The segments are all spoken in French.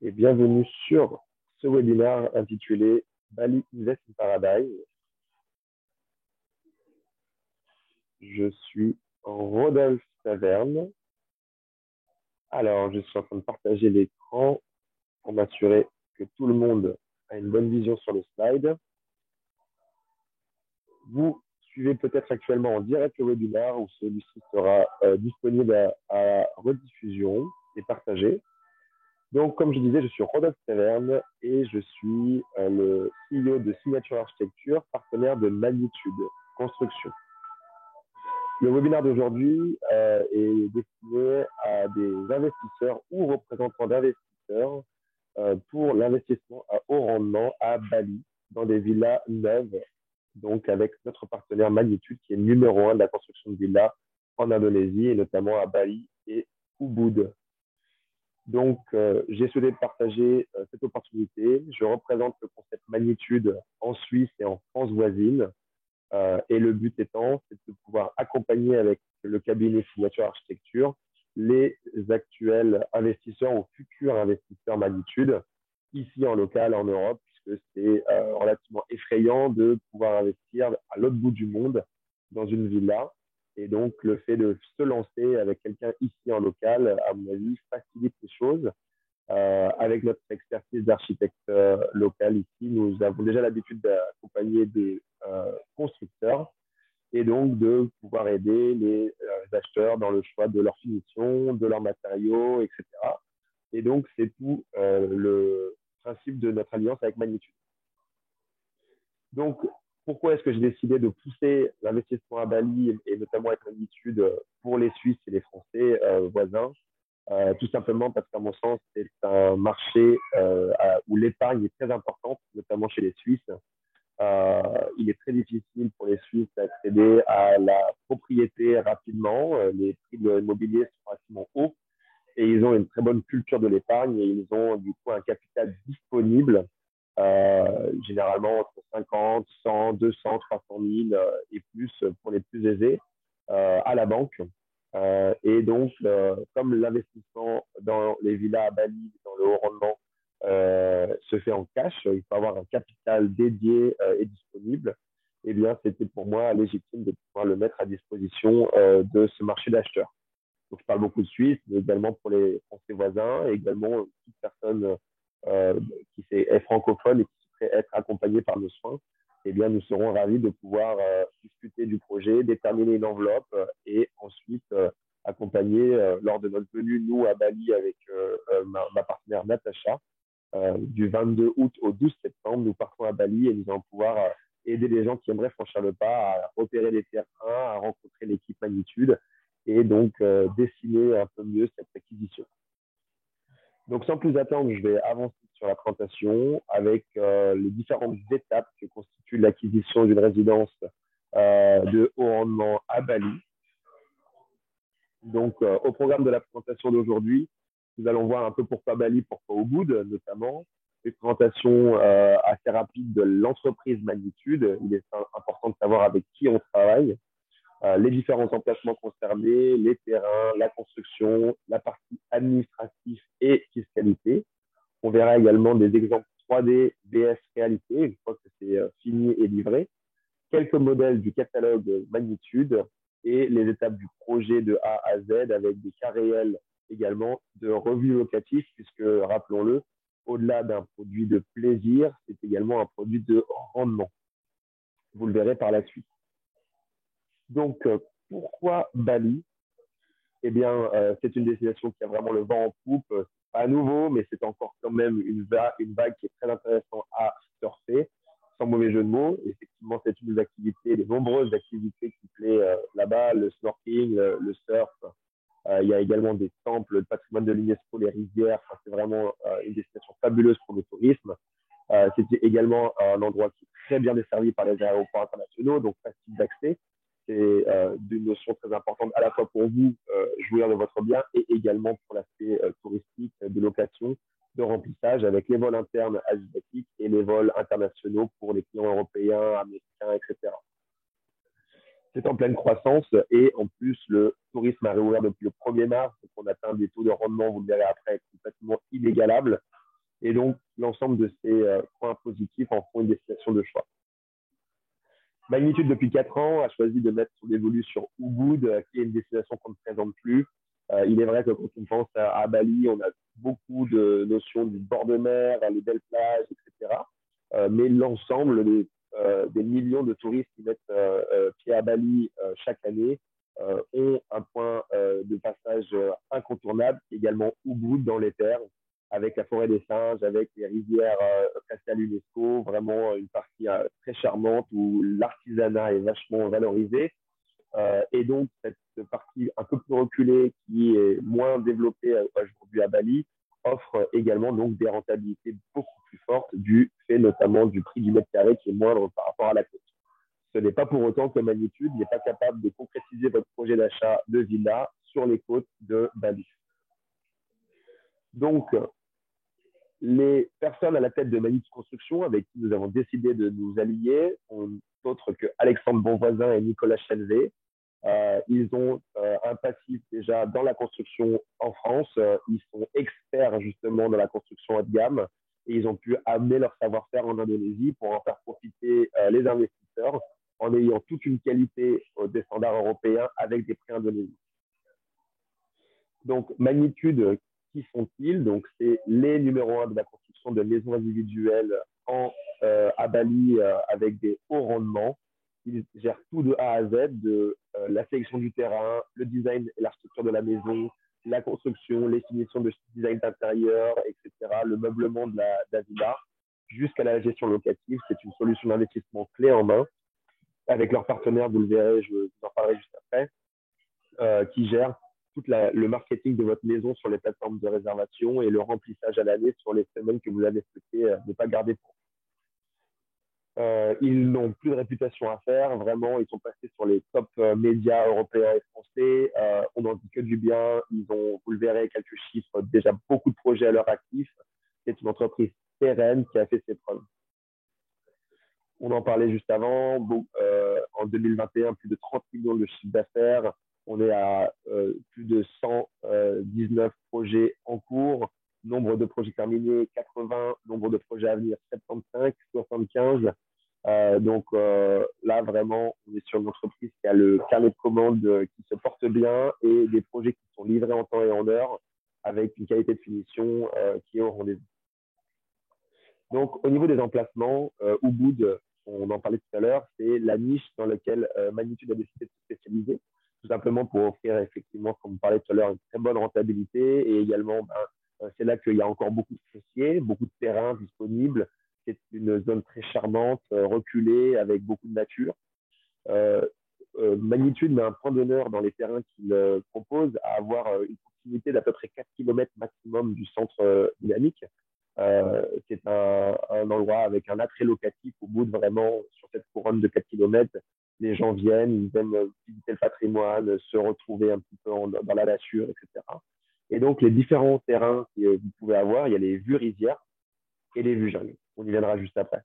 Et bienvenue sur ce webinaire intitulé Bali Invest in Paradise. Je suis Rodolphe Saverne. Alors, je suis en train de partager l'écran pour m'assurer que tout le monde a une bonne vision sur le slide. Vous suivez peut-être actuellement en direct le webinaire où celui-ci sera disponible à rediffusion et partagé. Donc, comme je disais, je suis Rodolphe Saverne et je suis le CEO de Signature Architecture, partenaire de Magnitude Construction. Le webinaire d'aujourd'hui est destiné à des investisseurs ou représentants d'investisseurs pour l'investissement à haut rendement à Bali, dans des villas neuves, donc avec notre partenaire Magnitude, qui est le numéro 1 de la construction de villas en Indonésie, et notamment à Bali et Ubud. Donc, j'ai souhaité partager cette opportunité. Je représente le concept Magnitude en Suisse et en France voisine. Et le but étant, c'est de pouvoir accompagner avec le cabinet Signature Architecture les actuels investisseurs ou futurs investisseurs Magnitude, ici en local, en Europe, puisque c'est relativement effrayant de pouvoir investir à l'autre bout du monde dans une villa. Et donc, le fait de se lancer avec quelqu'un ici en local, à mon avis, facilite les choses. Avec notre expertise d'architecte local ici, nous avons déjà l'habitude d'accompagner des constructeurs et donc de pouvoir aider les acheteurs dans le choix de leur finition, de leurs matériaux, etc. Et donc, c'est tout le principe de notre alliance avec Magnitude. Donc, pourquoi est-ce que j'ai décidé de pousser l'investissement à Bali et notamment avec Magnitude pour les Suisses et les Français voisins? Tout simplement parce qu'à mon sens, c'est un marché où l'épargne est très importante, notamment chez les Suisses. Il est très difficile pour les Suisses d'accéder à la propriété rapidement. Les prix de l'immobilier sont relativement hauts et ils ont une très bonne culture de l'épargne et ils ont du coup un capital disponible, généralement entre 50, 100, 200, 300 000 et plus pour les plus aisés à la banque. Et donc, comme l'investissement dans les villas à Bali, dans le haut rendement, se fait en cash, il faut avoir un capital dédié et disponible. Eh bien, c'était pour moi légitime de pouvoir le mettre à disposition de ce marché d'acheteurs. Donc, je parle beaucoup de Suisse, mais également pour les Français voisins, et également toute personne qui est francophone et qui souhaiterait être accompagnée par nos soins. Eh bien, nous serons ravis de pouvoir discuter du projet, déterminer une enveloppe et ensuite accompagner lors de notre venue, nous, à Bali, avec ma partenaire Natacha. Du 22 août au 12 septembre, nous partons à Bali et nous allons pouvoir aider les gens qui aimeraient franchir le pas à repérer les terrains, à rencontrer l'équipe Magnitude et donc dessiner un peu mieux cette acquisition. Donc, sans plus attendre, je vais avancer sur la présentation avec les différentes étapes que constitue l'acquisition d'une résidence de haut rendement à Bali. Donc, au programme de la présentation d'aujourd'hui, nous allons voir un peu pourquoi Bali, pourquoi Ubud notamment. Une présentation assez rapide de l'entreprise Magnitude. Il est important de savoir avec qui on travaille. Les différents emplacements concernés, les terrains, la construction, la partie administrative et fiscalité. On verra également des exemples 3D BS réalité, une fois que c'est fini et livré. Quelques modèles du catalogue Magnitude et les étapes du projet de A à Z avec des cas réels également de revenus locatifs, puisque, rappelons-le, au-delà d'un produit de plaisir, c'est également un produit de rendement. Vous le verrez par la suite. Donc, pourquoi Bali? Eh bien, c'est une destination qui a vraiment le vent en poupe. Pas nouveau, mais c'est encore quand même une vague qui est très intéressante à surfer, sans mauvais jeu de mots. Effectivement, c'est une des activités, les nombreuses activités qui plaît là-bas, le snorkeling, le surf. Il y a également des temples, le patrimoine de l'UNESCO, les rivières. Enfin, c'est vraiment une destination fabuleuse pour le tourisme. C'est également un endroit qui est très bien desservi par les aéroports internationaux, donc facile d'accès. C'est une notion très importante à la fois pour vous, jouir de votre bien, et également pour l'aspect touristique, de location, de remplissage, avec les vols internes asiatiques et les vols internationaux pour les clients européens, américains, etc. C'est en pleine croissance et en plus, le tourisme a réouvert depuis le 1er mars, donc on atteint des taux de rendement, vous le verrez après, complètement inégalables. Et donc, l'ensemble de ces points positifs en font une destination de choix. Magnitude, depuis 4 ans, a choisi de mettre son évolue sur Ubud, qui est une destination qu'on ne présente plus. Il est vrai que quand on pense à Bali, on a beaucoup de notions du bord de mer, les belles plages, etc. Mais l'ensemble des millions de touristes qui mettent pied à Bali chaque année ont un point de passage incontournable, qui est également Ubud dans les terres, avec la forêt des singes, avec les rivières classées à l'UNESCO, vraiment une partie très charmante où l'artisanat est vachement valorisé. Et donc, cette partie un peu plus reculée, qui est moins développée aujourd'hui à Bali, offre également donc des rentabilités beaucoup plus fortes du fait notamment du prix du mètre carré qui est moindre par rapport à la côte. Ce n'est pas pour autant que Magnitude n'est pas capable de concrétiser votre projet d'achat de villa sur les côtes de Bali. Donc, les personnes à la tête de Magnitude Construction, avec qui nous avons décidé de nous allier, sont d'autres que Alexandre Bonvoisin et Nicolas Chenvet. Ils ont un passif déjà dans la construction en France. Ils sont experts justement dans la construction haut de gamme et ils ont pu amener leur savoir-faire en Indonésie pour en faire profiter les investisseurs en ayant toute une qualité des standards européens avec des prix indonésiens. Donc, Magnitude, qui sont-ils? Donc, c'est les numéros 1 de la construction de maisons individuelles à Bali avec des hauts rendements. Ils gèrent tout de A à Z, de la sélection du terrain, le design et l'architecture de la maison, la construction, les finitions de design d'intérieur, etc., le meublement de la villa, jusqu'à la gestion locative. C'est une solution d'investissement clé en main. Avec leurs partenaires, vous le verrez, je vous en parlerai juste après, qui gèrent tout le marketing de votre maison sur les plateformes de réservation et le remplissage à l'année sur les semaines que vous avez souhaité ne pas garder pour. Ils n'ont plus de réputation à faire, vraiment, ils sont passés sur les top médias européens et français. On n'en dit que du bien. Ils ont, vous le verrez, quelques chiffres, déjà beaucoup de projets à leur actif. C'est une entreprise pérenne qui a fait ses preuves. On en parlait juste avant. En 2021, plus de 30 millions de chiffre d'affaires. On est à plus de 119 projets en cours. Nombre de projets terminés, 80. Nombre de projets à venir, 75, 75. Donc là, vraiment, on est sur une entreprise qui a le carnet de commandes qui se porte bien et des projets qui sont livrés en temps et en heure avec une qualité de finition qui est au rendez-vous. Donc, au niveau des emplacements, Ubud, on en parlait tout à l'heure, c'est la niche dans laquelle Magnitude a décidé de se spécialiser, tout simplement pour offrir effectivement, comme on parlait tout à l'heure, une très bonne rentabilité et également, c'est là qu'il y a encore beaucoup de fonciers, beaucoup de terrains disponibles. C'est une zone très charmante, reculée, avec beaucoup de nature. Magnitude met un point d'honneur dans les terrains qu'il propose à avoir une proximité d'à peu près 4 km maximum du centre dynamique. C'est un endroit avec un attrait locatif au bout de vraiment sur cette couronne de 4 km. Les gens viennent, ils aiment visiter le patrimoine, se retrouver un petit peu dans la nature, etc. Et donc, les différents terrains que vous pouvez avoir, il y a les vues rizières et les vues jungle. On y viendra juste après.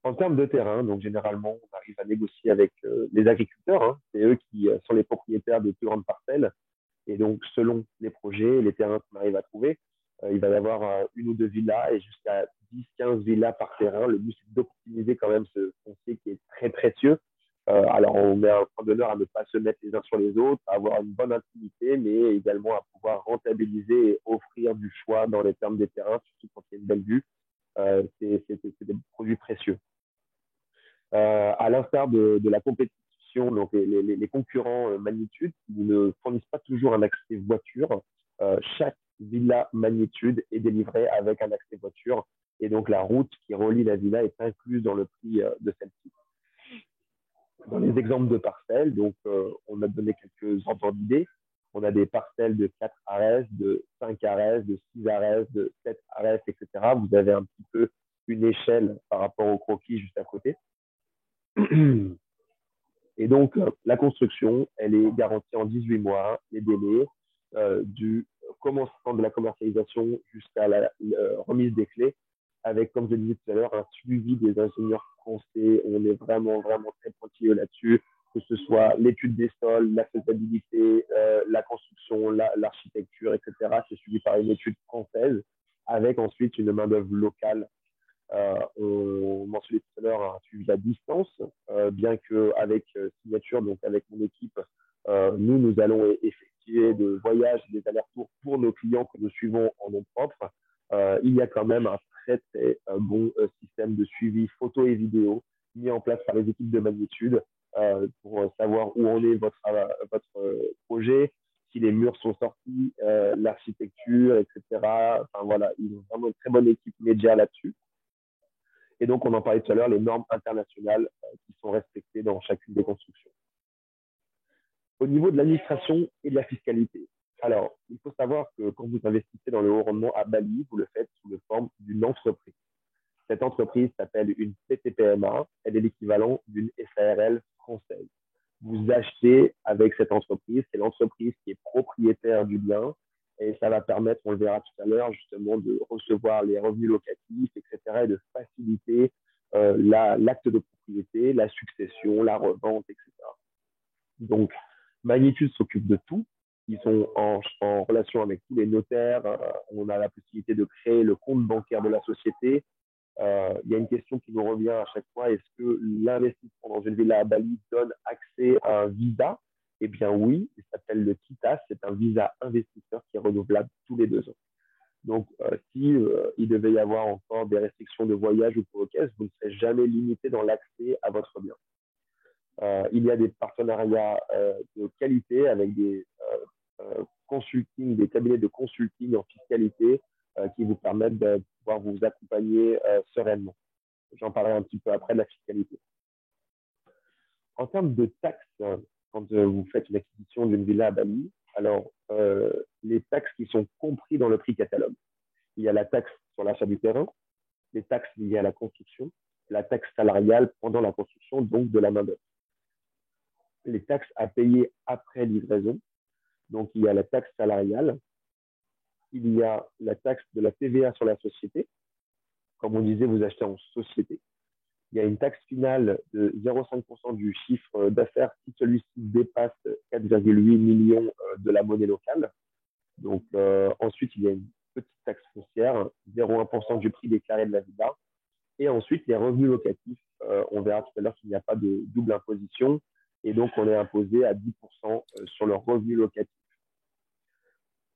En termes de terrain, donc généralement, on arrive à négocier avec les agriculteurs. Hein. C'est eux qui sont les propriétaires des plus grandes parcelles. Et donc, selon les projets et les terrains qu'on arrive à trouver, il va y avoir une ou deux villas et jusqu'à 10-15 villas par terrain. Le but, c'est d'optimiser quand même ce foncier qui est très précieux. Alors, on met un point d'honneur à ne pas se mettre les uns sur les autres, à avoir une bonne intimité, mais également à pouvoir rentabiliser et offrir du choix dans les termes des terrains, surtout quand il y a une belle vue. C'est des produits précieux. À l'instar de la compétition, donc les concurrents Magnitude, qui ne fournissent pas toujours un accès voiture, chaque villa Magnitude est délivrée avec un accès voiture. Et donc, la route qui relie la villa est incluse dans le prix de celle-ci. Dans les exemples de parcelles, donc, on a donné quelques ordres d'idées. On a des parcelles de 4 arès, de 5 arès, de 6 arès, de 7 arès, etc. Vous avez un petit peu une échelle par rapport au croquis juste à côté. Et donc, la construction, elle est garantie en 18 mois, les délais du commencement de la commercialisation jusqu'à la remise des clés, avec, comme je le disais tout à l'heure, un suivi des ingénieurs français. On est vraiment, vraiment très pointilleux là-dessus, que ce soit l'étude des sols, la faisabilité, la construction, l'architecture, etc. C'est suivi par une étude française. avec ensuite une main-d'œuvre locale. On mentionnait tout à l'heure un suivi à distance, bien qu'avec Signature, donc avec mon équipe, nous allons effectuer de voyages et des allers-retours pour nos clients que nous suivons en nom propre. Il y a quand même un très bon système de suivi photo et vidéo mis en place par les équipes de Magnitude pour savoir où en est votre projet, si les murs sont sortis, l'architecture, etc. Enfin voilà, ils ont vraiment une très bonne équipe média là-dessus. Et donc, on en parlait tout à l'heure, les normes internationales qui sont respectées dans chacune des constructions. Au niveau de l'administration et de la fiscalité, alors, il faut savoir que quand vous investissez dans le haut rendement à Bali, vous le faites sous la forme d'une entreprise. Cette entreprise s'appelle une PTPMA. Elle est l'équivalent d'une SARL française. Vous achetez avec cette entreprise, c'est l'entreprise qui est propriétaire du bien, et ça va permettre, on le verra tout à l'heure, justement de recevoir les revenus locatifs, etc., et de faciliter l'acte de propriété, la succession, la revente, etc. Donc, Magnitude s'occupe de tout. Ils sont en relation avec tous les notaires. On a la possibilité de créer le compte bancaire de la société. Il y a une question qui nous revient à chaque fois. Est-ce que l'investissement dans une villa à Bali donne accès à un visa? Eh bien oui, il s'appelle le KITAS. C'est un visa investisseur qui est renouvelable tous les 2 ans. Donc, si il devait y avoir encore des restrictions de voyage ou pour caisse, vous ne serez jamais limité dans l'accès à votre bien. Il y a des partenariats de qualité avec des consulting, des cabinets de consulting en fiscalité qui vous permettent de pouvoir vous accompagner sereinement. J'en parlerai un petit peu après de la fiscalité. En termes de taxes, quand vous faites une acquisition d'une villa à Bali, alors les taxes qui sont comprises dans le prix catalogue. Il y a la taxe sur l'achat du terrain, les taxes liées à la construction, la taxe salariale pendant la construction, donc de la main-d'œuvre. Les taxes à payer après livraison, donc il y a la taxe salariale, il y a la taxe de la TVA sur la société. Comme on disait, vous achetez en société. Il y a une taxe finale de 0,5% du chiffre d'affaires si celui-ci dépasse 4,8 millions de la monnaie locale. Donc, ensuite, il y a une petite taxe foncière, 0,1% du prix déclaré de la villa. Et ensuite, les revenus locatifs. On verra tout à l'heure qu'il n'y a pas de double imposition. Et donc, on est imposé à 10% sur le revenu locatif.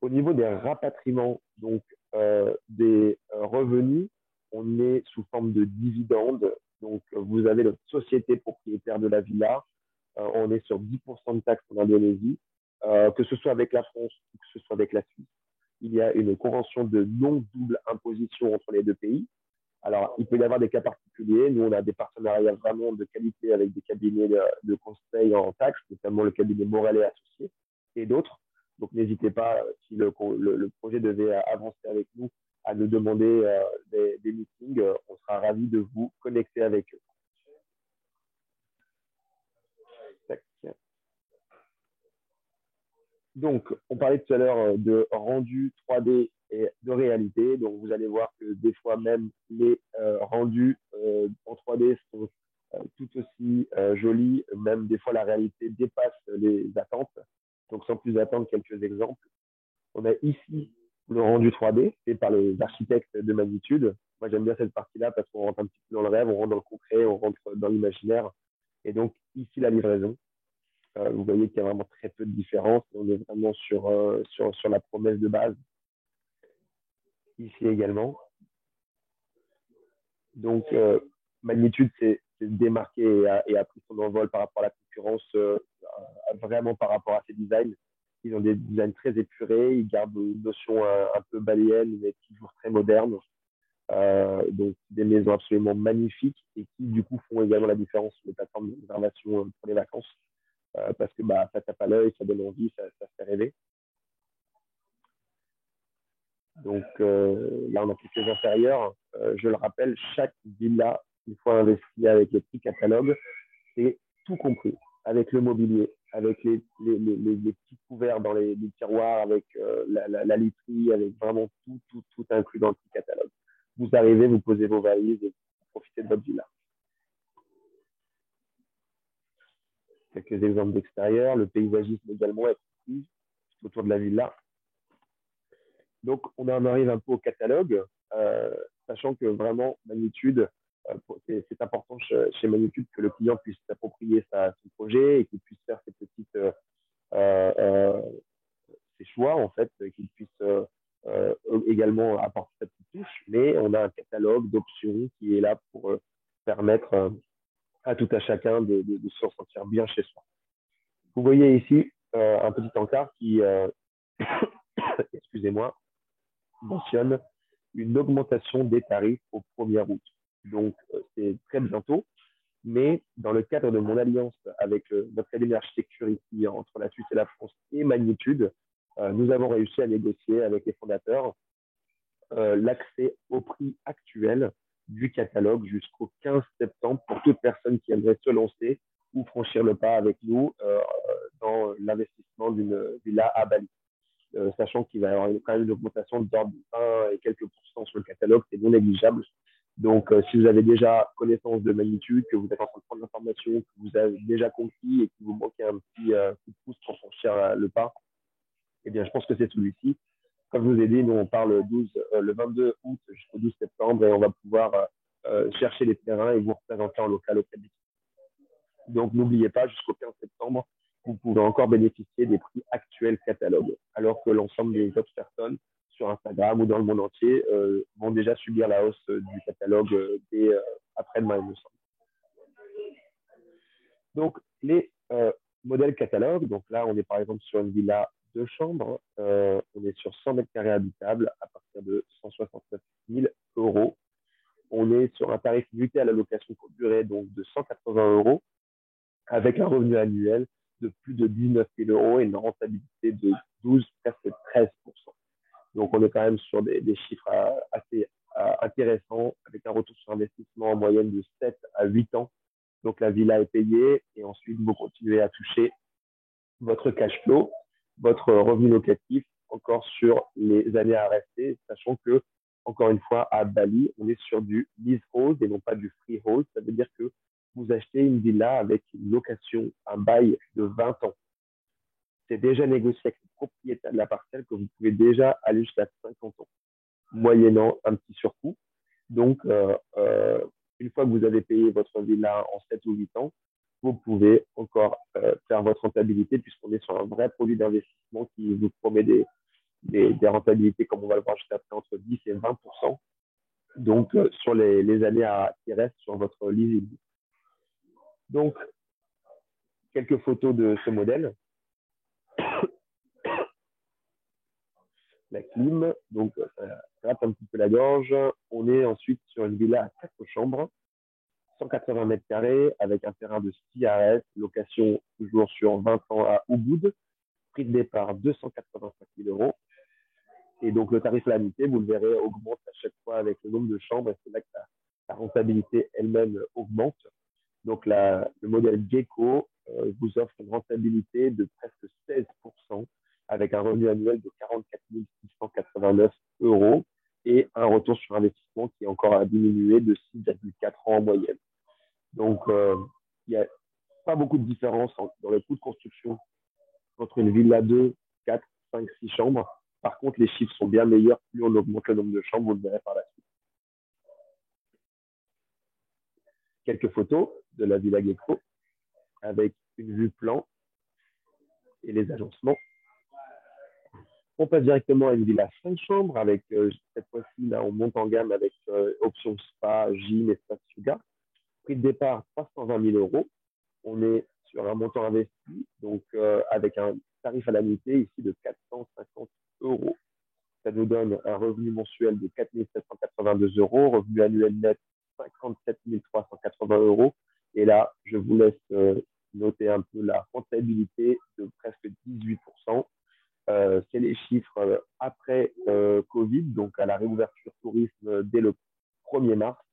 Au niveau des rapatriements, donc des revenus, on est sous forme de dividendes. Donc, vous avez notre société propriétaire de la villa. On est sur 10% de taxes en Indonésie, que ce soit avec la France ou que ce soit avec la Suisse. Il y a une convention de non-double imposition entre les 2 pays. Alors, il peut y avoir des cas particuliers. Nous, on a des partenariats vraiment de qualité avec des cabinets de conseil en taxes, notamment le cabinet Morel et Associés et d'autres. Donc, n'hésitez pas, si le projet devait avancer avec nous, à nous demander des meetings. On sera ravis de vous connecter avec eux. Tac. Donc, on parlait tout à l'heure de rendu 3D et de réalité. Donc, vous allez voir que des fois même, les rendus en 3D sont tout aussi jolis. Même des fois, la réalité dépasse les attentes. Donc, sans plus attendre, quelques exemples. On a ici le rendu 3D fait par les architectes de Magnitude. Moi, j'aime bien cette partie-là parce qu'on rentre un petit peu dans le rêve, on rentre dans le concret, on rentre dans l'imaginaire. Et donc, ici, la livraison. Vous voyez qu'il y a vraiment très peu de différence. On est vraiment sur la promesse de base. Ici également. Donc, Magnitude s'est démarqué et a pris son envol par rapport à la concurrence, vraiment par rapport à ses designs. Ils ont des designs très épurés, ils gardent une notion un peu baléenne, mais toujours très moderne. Donc, des maisons absolument magnifiques et qui, du coup, font également la différence sur les plateformes de réservation pour les vacances. Parce que ça tape à l'œil, ça donne envie, ça fait rêver. Donc là, on a quelques intérieurs. Je le rappelle, chaque villa, une fois investie avec le petit catalogue, c'est tout compris, avec le mobilier, avec les petits couverts dans les tiroirs, avec la literie, avec vraiment tout inclus dans le petit catalogue. Vous arrivez, vous posez vos valises et vous profitez de votre villa. Quelques exemples d'extérieur. Le paysagisme également est compris autour de la villa. Donc, on en arrive un peu au catalogue, sachant que vraiment, Magnitude, c'est important chez Magnitude que le client puisse s'approprier son projet et qu'il puisse faire euh, ses choix, en fait, qu'il puisse également apporter sa petite touche. Mais on a un catalogue d'options qui est là pour permettre à tout à chacun de se sentir bien chez soi. Vous voyez ici un petit encart qui, excusez-moi, mentionne une augmentation des tarifs au 1er août. Donc, c'est très bientôt, mais dans le cadre de mon alliance avec notre cabinet d'architecture ici entre la Suisse et la France et Magnitude, nous avons réussi à négocier avec les fondateurs l'accès au prix actuel du catalogue jusqu'au 15 septembre pour toute personne qui aimerait se lancer ou franchir le pas avec nous dans l'investissement d'une villa à Bali. Sachant qu'il va y avoir quand même une augmentation d'ordre de 20 et quelques pourcents sur le catalogue, c'est non négligeable. Donc, si vous avez déjà connaissance de Magnitude, que vous êtes en train de prendre l'information, que vous avez déjà compris et qu'il vous manquait un petit coup de pouce pour franchir le pas, eh bien, je pense que c'est celui-ci. Comme je vous ai dit, nous, on part le 22 août jusqu'au 12 septembre et on va pouvoir chercher les terrains et vous représenter en local auprès des. Donc, n'oubliez pas, jusqu'au 15 septembre, vous pouvez encore bénéficier des prix actuels catalogue, alors que l'ensemble des autres personnes sur Instagram ou dans le monde entier vont déjà subir la hausse du catalogue dès après-demain, il me semble. Donc, les modèles catalogues, donc là, on est par exemple sur une villa 2 chambres, on est sur 100 mètres carrés habitables à partir de 169 000 euros. On est sur un tarif muté à la location courte durée, donc de 180 euros, avec un revenu annuel de plus de 19 000 euros et une rentabilité de 12, presque 13%. Donc, on est quand même sur des chiffres assez intéressants, avec un retour sur investissement en moyenne de 7 à 8 ans. Donc, la villa est payée et ensuite, vous continuez à toucher votre cash flow, votre revenu locatif encore sur les années à rester, sachant que, encore une fois, à Bali, on est sur du leasehold et non pas du freehold. Ça veut dire que vous achetez une villa avec une location, un bail de 20 ans. C'est déjà négocié avec le propriétaire de la parcelle que vous pouvez déjà aller jusqu'à 50 ans, moyennant un petit surcoût. Donc, une fois que vous avez payé votre villa en 7 ou 8 ans, vous pouvez encore faire votre rentabilité puisqu'on est sur un vrai produit d'investissement qui vous promet des rentabilités, comme on va le voir juste après, entre 10 et 20%. Donc, sur les années qui restent sur votre leasing. Donc, quelques photos de ce modèle. La clim, donc ça gratte un petit peu la gorge. On est ensuite sur une villa à 4 chambres, 180 mètres carrés, avec un terrain de ski à reste, location toujours sur 20 ans à Ubud, prix de départ 285 000 euros. Et donc le tarif à l'année, vous le verrez, augmente à chaque fois avec le nombre de chambres et c'est là que la rentabilité elle-même augmente. Donc le modèle Gecko vous offre une rentabilité de presque 16% avec un revenu annuel de 44 689 euros et un retour sur investissement qui est encore à diminuer de 6,4 ans en moyenne. Donc, il n'y a pas beaucoup de différence dans le coût de construction entre une villa 2, 4, 5, 6 chambres. Par contre, les chiffres sont bien meilleurs plus on augmente le nombre de chambres, vous le verrez par la suite. Quelques photos de la villa Gecko avec une vue plan et les agencements. On passe directement à une villa 5 chambres avec cette fois-ci, là, on monte en gamme avec option spa, gym, espace yoga. Prix de départ 320 000 euros. On est sur un montant investi, donc avec un tarif à l'année ici de 450 euros. Ça nous donne un revenu mensuel de 4 782 euros, revenu annuel net 57 380 euros. Et là, je vous laisse noter un peu la rentabilité de presque 18%. C'est les chiffres après Covid, donc à la réouverture tourisme dès le 1er mars,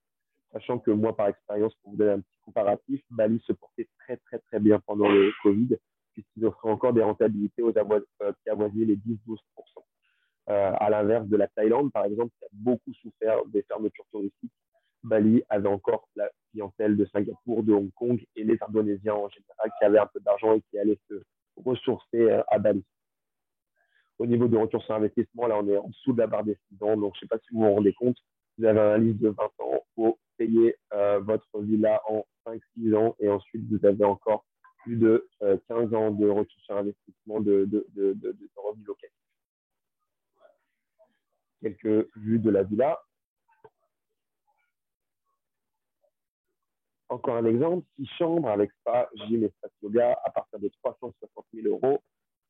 sachant que moi, par expérience, pour vous donner un petit comparatif, Bali se portait très, très, très bien pendant le Covid, puisqu'ils offraient encore des rentabilités qui avoisinaient les 10-12%. À l'inverse de la Thaïlande, par exemple, qui a beaucoup souffert des fermetures touristiques, Bali avait encore la clientèle de Singapour, de Hong Kong et les Indonésiens en général qui avaient un peu d'argent et qui allaient se ressourcer à Bali. Au niveau de retour sur investissement, là, on est en dessous de la barre des 6 ans. Donc, je ne sais pas si vous vous rendez compte, vous avez un livre de 20 ans, vous payez votre villa en 5-6 ans et ensuite, vous avez encore plus de 15 ans de retour sur investissement de revenus locatifs. Quelques vues de la villa. Encore un exemple, 6 chambres avec spa, gym, espace yoga à partir de 360 000 euros.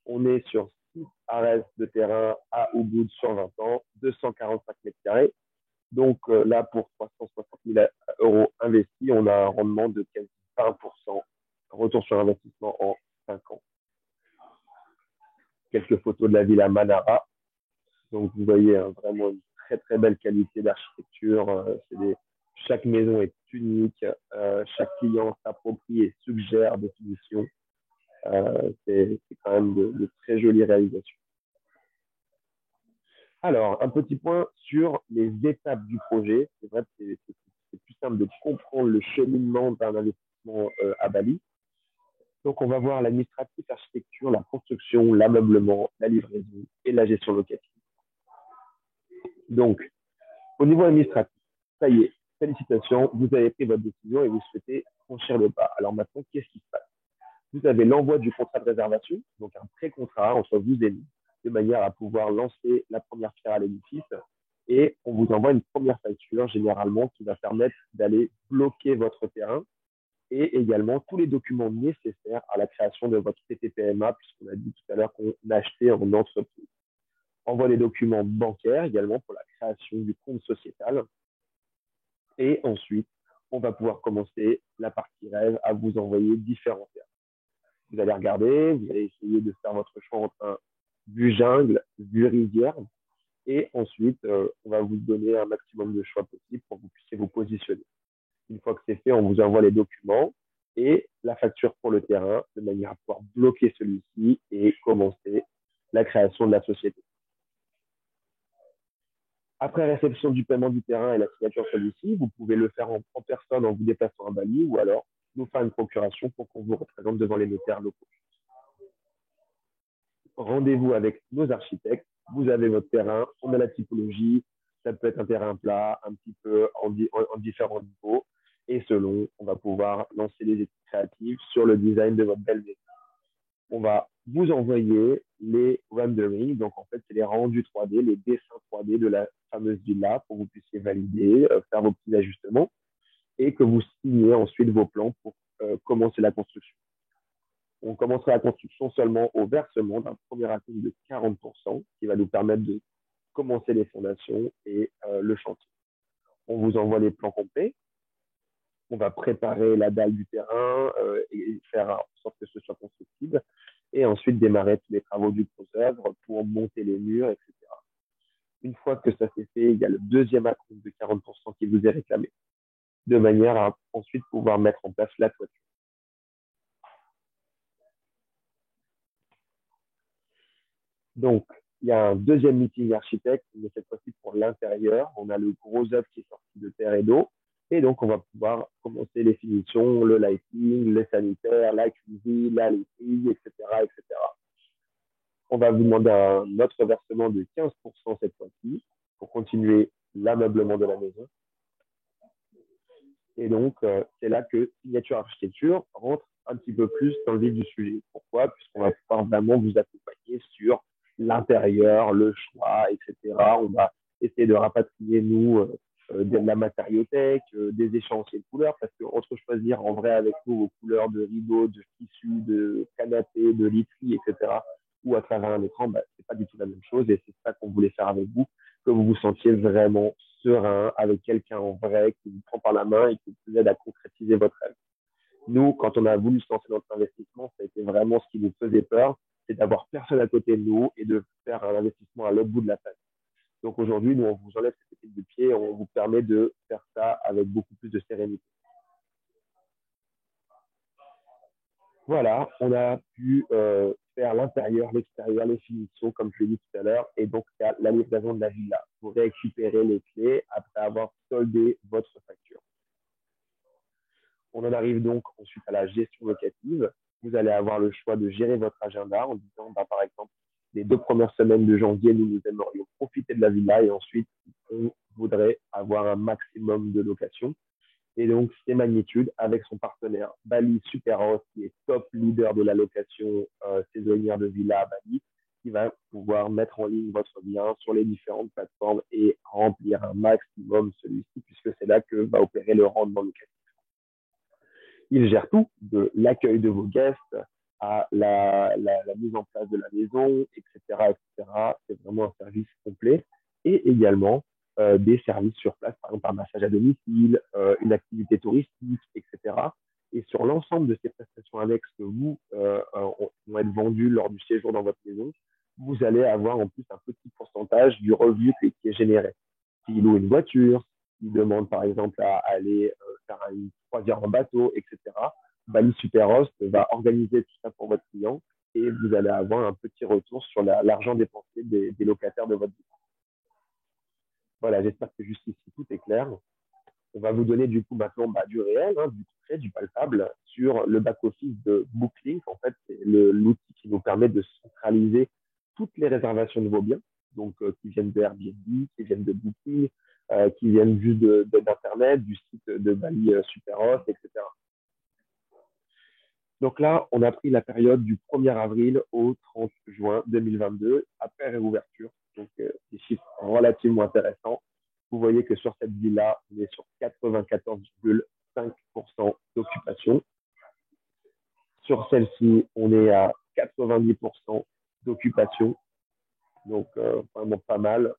On est sur 6 arrêts de terrain à Ubud sur 20 ans, 245 mètres carrés. Donc là, pour 360 000 euros investis, on a un rendement de quasi 20%, retour sur investissement en 5 ans. Quelques photos de la villa Manara. Donc vous voyez vraiment une très très belle qualité d'architecture. Chaque maison est unique, chaque client s'approprie et suggère des solutions. C'est quand même de très jolies réalisations. Alors, un petit point sur les étapes du projet. C'est vrai que c'est plus simple de comprendre le cheminement d'un investissement à Bali. Donc, on va voir l'administratif, l'architecture, la construction, l'ameublement, la livraison et la gestion locative. Donc, au niveau administratif, ça y est, félicitations, vous avez pris votre décision et vous souhaitez franchir le pas. Alors maintenant, qu'est-ce qui se passe? Vous avez l'envoi du contrat de réservation, donc un pré-contrat entre vous et nous, de manière à pouvoir lancer la première pierre à l'édifice. Et on vous envoie une première facture, généralement, qui va permettre d'aller bloquer votre terrain et également tous les documents nécessaires à la création de votre TTPMA, puisqu'on a dit tout à l'heure qu'on achetait en entreprise. Envoie les documents bancaires également pour la création du compte sociétal. Et ensuite, on va pouvoir commencer la partie rêve à vous envoyer différents termes. Vous allez regarder, vous allez essayer de faire votre choix entre un vue jungle, vue rivière. Et ensuite, on va vous donner un maximum de choix possible pour que vous puissiez vous positionner. Une fois que c'est fait, on vous envoie les documents et la facture pour le terrain de manière à pouvoir bloquer celui-ci et commencer la création de la société. Après réception du paiement du terrain et la signature de celui-ci, vous pouvez le faire en personne en vous déplaçant à Bali ou alors nous faire une procuration pour qu'on vous représente devant les notaires locaux. Rendez-vous avec nos architectes. Vous avez votre terrain, on a la typologie. Ça peut être un terrain plat, un petit peu en différents niveaux. Et selon, on va pouvoir lancer les études créatives sur le design de votre belle maison. On va vous envoyer les renderings. Donc, en fait, c'est les rendus 3D, les dessins 3D de la fameuse villa pour que vous puissiez valider, faire vos petits ajustements et que vous signiez ensuite vos plans pour commencer la construction. On commencera la construction seulement au versement d'un premier acompte de 40% qui va nous permettre de commencer les fondations et le chantier. On vous envoie les plans complets. On va préparer la dalle du terrain et faire en sorte que ce soit constructible. Et ensuite démarrer tous les travaux du gros-œuvre pour monter les murs, etc. Une fois que ça s'est fait, il y a le deuxième acompte de 40% qui vous est réclamé, de manière à ensuite pouvoir mettre en place la toiture. Donc, il y a un deuxième meeting architecte, mais cette fois-ci pour l'intérieur. On a le gros œuvre qui est sorti de terre et d'eau. Et donc, on va pouvoir commencer les finitions, le lighting, les sanitaires, la cuisine, la literie, etc., etc. On va vous demander un autre versement de 15% cette fois-ci pour continuer l'ameublement de la maison. Et donc, c'est là que Signature Architecture rentre un petit peu plus dans le vif du sujet. Pourquoi? Puisqu'on va pouvoir vraiment vous accompagner sur l'intérieur, le choix, etc. On va essayer de rapatrier, nous, de la matériothèque, des échéanciers de couleurs, parce qu'entre choisir en vrai avec nous vos couleurs de rideaux, de tissus, de canapés, de literie, etc., ou à travers un écran, c'est pas du tout la même chose. Et c'est ça qu'on voulait faire avec vous, que vous vous sentiez vraiment serein avec quelqu'un en vrai qui vous prend par la main et qui vous aide à concrétiser votre rêve. Nous, quand on a voulu se lancer dans notre investissement, ça a été vraiment ce qui nous faisait peur, c'est d'avoir personne à côté de nous et de faire un investissement à l'autre bout de la table. Donc aujourd'hui, nous, on vous enlève cette épine du pied et on vous permet de faire ça avec beaucoup plus de sérénité. Voilà, on a pu faire l'intérieur, l'extérieur, les finitions, comme je l'ai dit tout à l'heure, et donc il y a la livraison de la villa. Vous récupérez les clés après avoir soldé votre facture. On en arrive donc ensuite à la gestion locative. Vous allez avoir le choix de gérer votre agenda en disant, par exemple, les 2 premières semaines de janvier, nous aimerions profiter de la villa et ensuite, on voudrait avoir un maximum de locations. Et donc, c'est Magnitude avec son partenaire Bali Superhost, qui est top leader de la location saisonnière de villa à Bali, qui va pouvoir mettre en ligne votre bien sur les différentes plateformes et remplir un maximum celui-ci, puisque c'est là que va opérer le rendement locatif. Il gère tout, de l'accueil de vos guests à la mise en place de la maison, etc., etc. C'est vraiment un service complet. Et également, des services sur place, par exemple un massage à domicile, une activité touristique, etc. Et sur l'ensemble de ces prestations annexes que vous vont être vendues lors du séjour dans votre maison, vous allez avoir en plus un petit pourcentage du revenu qui est généré. S'il loue une voiture, s'il demande par exemple à aller faire une croisière en bateau, etc., Bali Superhost va organiser tout ça pour votre client et vous allez avoir un petit retour sur l'argent dépensé des locataires de votre vie. Voilà, j'espère que jusqu'ici tout est clair. On va vous donner du coup maintenant du réel, du concret, du palpable sur le back-office de Booklink. En fait, c'est l'outil qui nous permet de centraliser toutes les réservations de vos biens, donc qui viennent de Airbnb, qui viennent de Booking, qui viennent juste d'Internet, du site de Bali Superhost, etc. Donc là, on a pris la période du 1er avril au 30 juin 2022, après réouverture. Donc, des chiffres relativement intéressants. Vous voyez que sur cette ville-là, on est sur 94,5% d'occupation. Sur celle-ci, on est à 90% d'occupation. Donc, vraiment pas mal.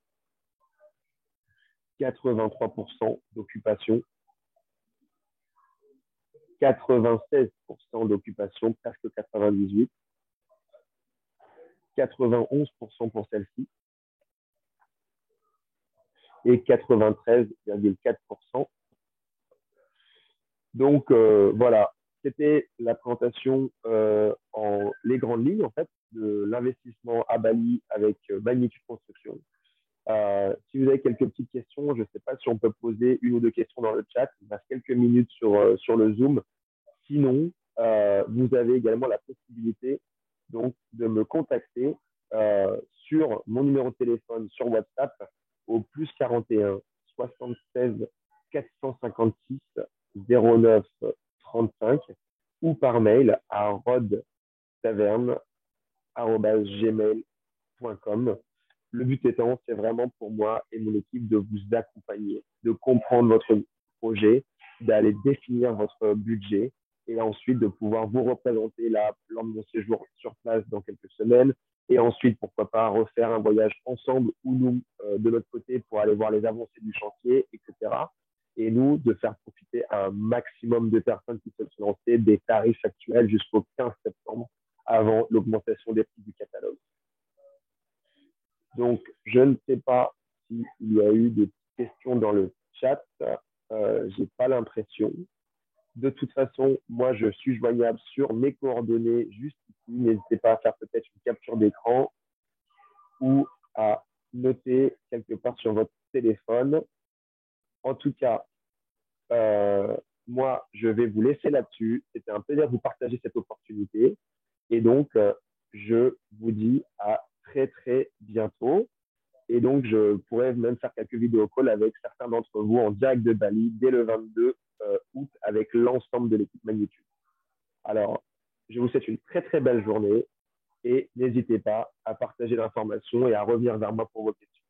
83% d'occupation. 96% d'occupation, presque 98%. 91% pour celle-ci. Et 93,4%. Donc, voilà, c'était la présentation en les grandes lignes, en fait, de l'investissement à Bali avec Magnitude Construction. Si vous avez quelques petites questions, je ne sais pas si on peut poser une ou deux questions dans le chat. Il reste quelques minutes sur le Zoom. Sinon, vous avez également la possibilité donc, de me contacter sur mon numéro de téléphone sur WhatsApp au plus 41 76 456 09 35 ou par mail à rodtaverne@gmail.com. Le but étant, c'est vraiment pour moi et mon équipe de vous accompagner, de comprendre votre projet, d'aller définir votre budget et ensuite de pouvoir vous représenter là lors de mon séjour sur place dans quelques semaines. Et ensuite, pourquoi pas, refaire un voyage ensemble ou nous, de notre côté, pour aller voir les avancées du chantier, etc. Et nous, de faire profiter un maximum de personnes qui peuvent se lancer des tarifs actuels jusqu'au 15 septembre avant l'augmentation des prix du catalogue. Donc, je ne sais pas s'il y a eu des questions dans le chat. Je n'ai pas l'impression. De toute façon, moi, je suis joignable sur mes coordonnées juste ici. N'hésitez pas à faire peut-être une capture d'écran ou à noter quelque part sur votre téléphone. En tout cas, moi, je vais vous laisser là-dessus. C'était un plaisir de vous partager cette opportunité. Et donc, je vous dis à très, très bientôt. Et donc, je pourrais même faire quelques vidéos calls avec certains d'entre vous en direct de Bali dès le 22 août avec l'ensemble de l'équipe Magnitude. Alors, je vous souhaite une très, très belle journée et n'hésitez pas à partager l'information et à revenir vers moi pour vos questions.